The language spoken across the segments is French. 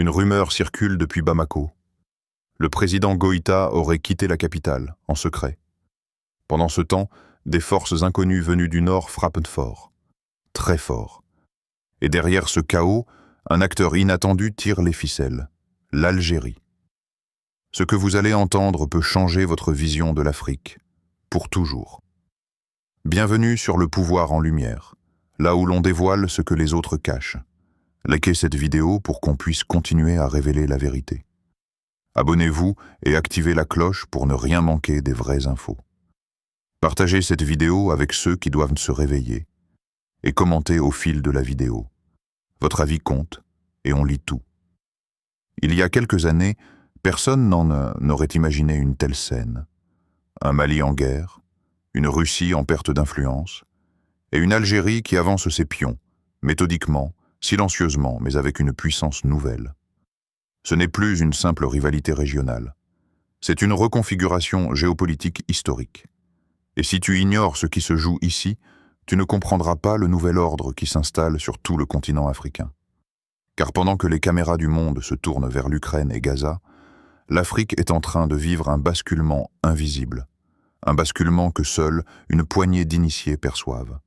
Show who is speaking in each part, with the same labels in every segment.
Speaker 1: Une rumeur circule depuis Bamako. Le président Goïta aurait quitté la capitale, en secret. Pendant ce temps, des forces inconnues venues du nord frappent fort, très fort. Et derrière ce chaos, un acteur inattendu tire les ficelles, l'Algérie. Ce que vous allez entendre peut changer votre vision de l'Afrique, pour toujours. Bienvenue sur Le Pouvoir en Lumière, là où l'on dévoile ce que les autres cachent. Likez cette vidéo pour qu'on puisse continuer à révéler la vérité. Abonnez-vous et activez la cloche pour ne rien manquer des vraies infos. Partagez cette vidéo avec ceux qui doivent se réveiller et commentez au fil de la vidéo. Votre avis compte et on lit tout. Il y a quelques années, personne n'aurait imaginé une telle scène. Un Mali en guerre, une Russie en perte d'influence et une Algérie qui avance ses pions, méthodiquement, silencieusement, mais avec une puissance nouvelle. Ce n'est plus une simple rivalité régionale. C'est une reconfiguration géopolitique historique. Et si tu ignores ce qui se joue ici, tu ne comprendras pas le nouvel ordre qui s'installe sur tout le continent africain. Car pendant que les caméras du monde se tournent vers l'Ukraine et Gaza, l'Afrique est en train de vivre un basculement invisible. Un basculement que seule une poignée d'initiés perçoivent.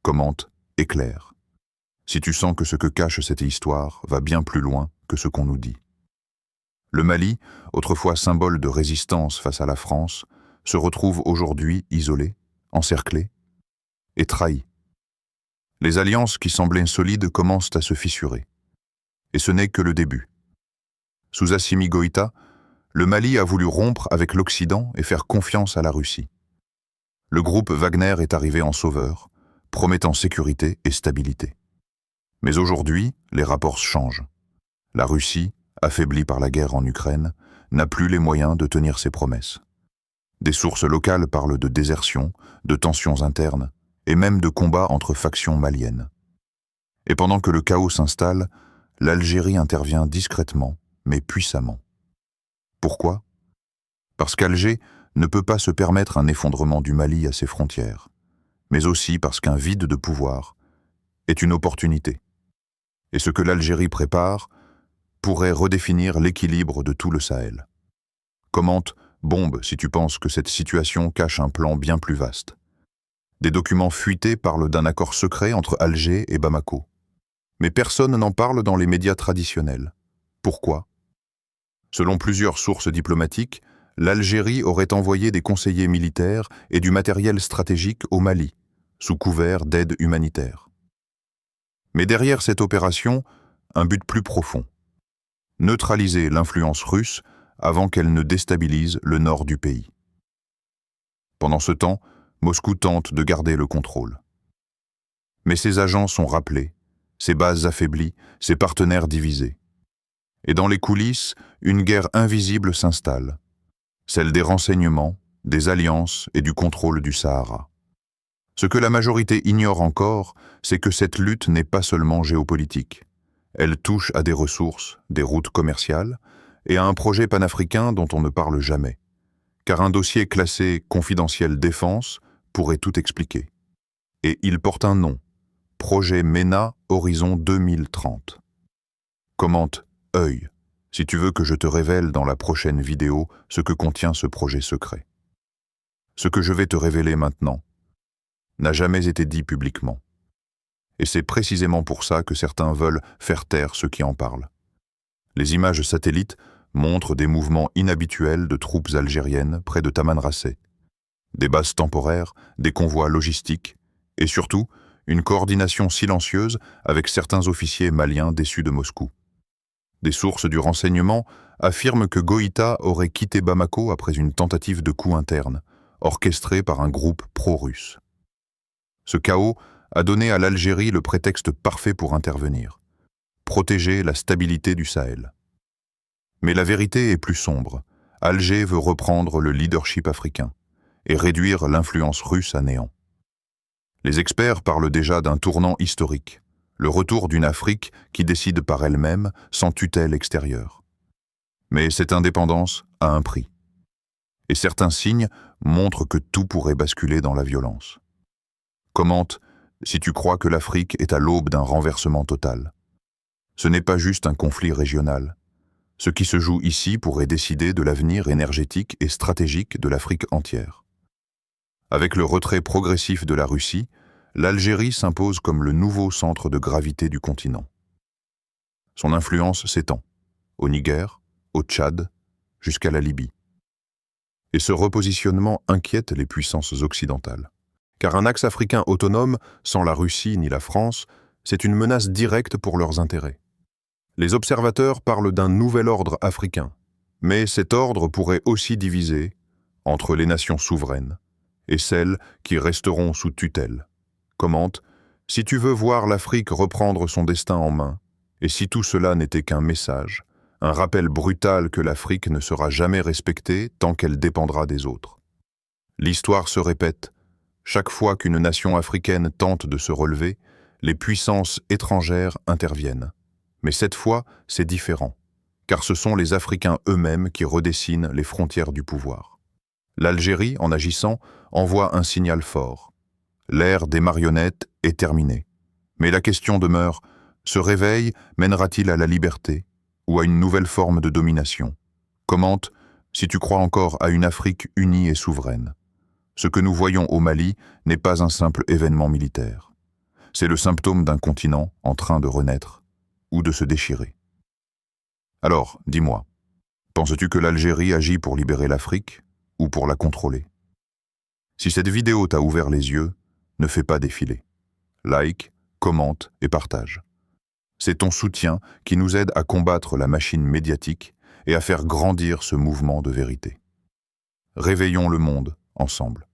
Speaker 1: Commente, éclaire. Si tu sens que ce que cache cette histoire va bien plus loin que ce qu'on nous dit. Le Mali, autrefois symbole de résistance face à la France, se retrouve aujourd'hui isolé, encerclé et trahi. Les alliances qui semblaient solides commencent à se fissurer. Et ce n'est que le début. Sous Assimi Goïta, le Mali a voulu rompre avec l'Occident et faire confiance à la Russie. Le groupe Wagner est arrivé en sauveur, promettant sécurité et stabilité. Mais aujourd'hui, les rapports changent. La Russie, affaiblie par la guerre en Ukraine, n'a plus les moyens de tenir ses promesses. Des sources locales parlent de désertion, de tensions internes et même de combats entre factions maliennes. Et pendant que le chaos s'installe, l'Algérie intervient discrètement, mais puissamment. Pourquoi? Parce qu'Alger ne peut pas se permettre un effondrement du Mali à ses frontières, mais aussi parce qu'un vide de pouvoir est une opportunité. Et ce que l'Algérie prépare pourrait redéfinir l'équilibre de tout le Sahel. Commente, bombe si tu penses que cette situation cache un plan bien plus vaste. Des documents fuités parlent d'un accord secret entre Alger et Bamako. Mais personne n'en parle dans les médias traditionnels. Pourquoi? Selon plusieurs sources diplomatiques, l'Algérie aurait envoyé des conseillers militaires et du matériel stratégique au Mali, sous couvert d'aide humanitaire. Mais derrière cette opération, un but plus profond. Neutraliser l'influence russe avant qu'elle ne déstabilise le nord du pays. Pendant ce temps, Moscou tente de garder le contrôle. Mais ses agents sont rappelés, ses bases affaiblies, ses partenaires divisés. Et dans les coulisses, une guerre invisible s'installe, celle des renseignements, des alliances et du contrôle du Sahara. Ce que la majorité ignore encore, c'est que cette lutte n'est pas seulement géopolitique. Elle touche à des ressources, des routes commerciales et à un projet panafricain dont on ne parle jamais. Car un dossier classé « confidentiel défense » pourrait tout expliquer. Et il porte un nom, Projet MENA Horizon 2030. Commente œil, si tu veux que je te révèle dans la prochaine vidéo ce que contient ce projet secret. Ce que je vais te révéler maintenant n'a jamais été dit publiquement. Et c'est précisément pour ça que certains veulent faire taire ceux qui en parlent. Les images satellites montrent des mouvements inhabituels de troupes algériennes près de Tamanrasset, des bases temporaires, des convois logistiques et surtout une coordination silencieuse avec certains officiers maliens déçus de Moscou. Des sources du renseignement affirment que Goïta aurait quitté Bamako après une tentative de coup interne, orchestrée par un groupe pro-russe. Ce chaos a donné à l'Algérie le prétexte parfait pour intervenir, protéger la stabilité du Sahel. Mais la vérité est plus sombre. Alger veut reprendre le leadership africain et réduire l'influence russe à néant. Les experts parlent déjà d'un tournant historique, le retour d'une Afrique qui décide par elle-même sans tutelle extérieure. Mais cette indépendance a un prix. Et certains signes montrent que tout pourrait basculer dans la violence. Commente si tu crois que l'Afrique est à l'aube d'un renversement total. Ce n'est pas juste un conflit régional. Ce qui se joue ici pourrait décider de l'avenir énergétique et stratégique de l'Afrique entière. Avec le retrait progressif de la Russie, l'Algérie s'impose comme le nouveau centre de gravité du continent. Son influence s'étend, au Niger, au Tchad, jusqu'à la Libye. Et ce repositionnement inquiète les puissances occidentales. Car un axe africain autonome, sans la Russie ni la France, c'est une menace directe pour leurs intérêts. Les observateurs parlent d'un nouvel ordre africain, mais cet ordre pourrait aussi diviser entre les nations souveraines et celles qui resteront sous tutelle. Commente, si tu veux voir l'Afrique reprendre son destin en main, et si tout cela n'était qu'un message, un rappel brutal que l'Afrique ne sera jamais respectée tant qu'elle dépendra des autres. L'histoire se répète. Chaque fois qu'une nation africaine tente de se relever, les puissances étrangères interviennent. Mais cette fois, c'est différent, car ce sont les Africains eux-mêmes qui redessinent les frontières du pouvoir. L'Algérie, en agissant, envoie un signal fort. L'ère des marionnettes est terminée. Mais la question demeure, ce réveil mènera-t-il à la liberté ou à une nouvelle forme de domination? Commente, si tu crois encore à une Afrique unie et souveraine. Ce que nous voyons au Mali n'est pas un simple événement militaire. C'est le symptôme d'un continent en train de renaître ou de se déchirer. Alors, dis-moi, penses-tu que l'Algérie agit pour libérer l'Afrique ou pour la contrôler? Si cette vidéo t'a ouvert les yeux, ne fais pas défiler. Like, commente et partage. C'est ton soutien qui nous aide à combattre la machine médiatique et à faire grandir ce mouvement de vérité. Réveillons le monde ensemble.